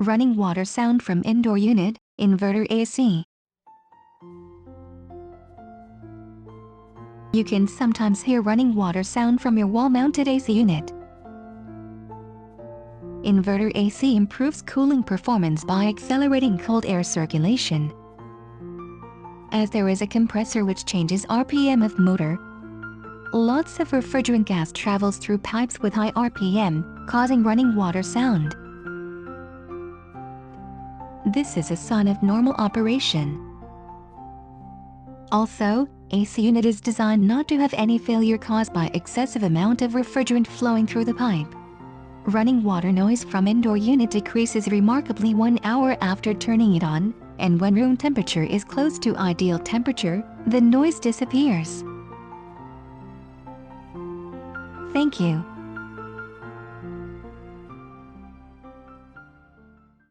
Running water sound from indoor unit, inverter AC. You can sometimes hear running water sound from your wall-mounted AC unit. Inverter AC improves cooling performance by accelerating cold air circulation. As there is a compressor which changes RPM of motor, lots of refrigerant gas travels through pipes with high RPM, causing running water sound. This is a sign of normal operation. Also, AC unit is designed not to have any failure caused by excessive amount of refrigerant flowing through the pipe. Running water noise from indoor unit decreases remarkably 1 hour after turning it on, and when room temperature is close to ideal temperature, the noise disappears. Thank you.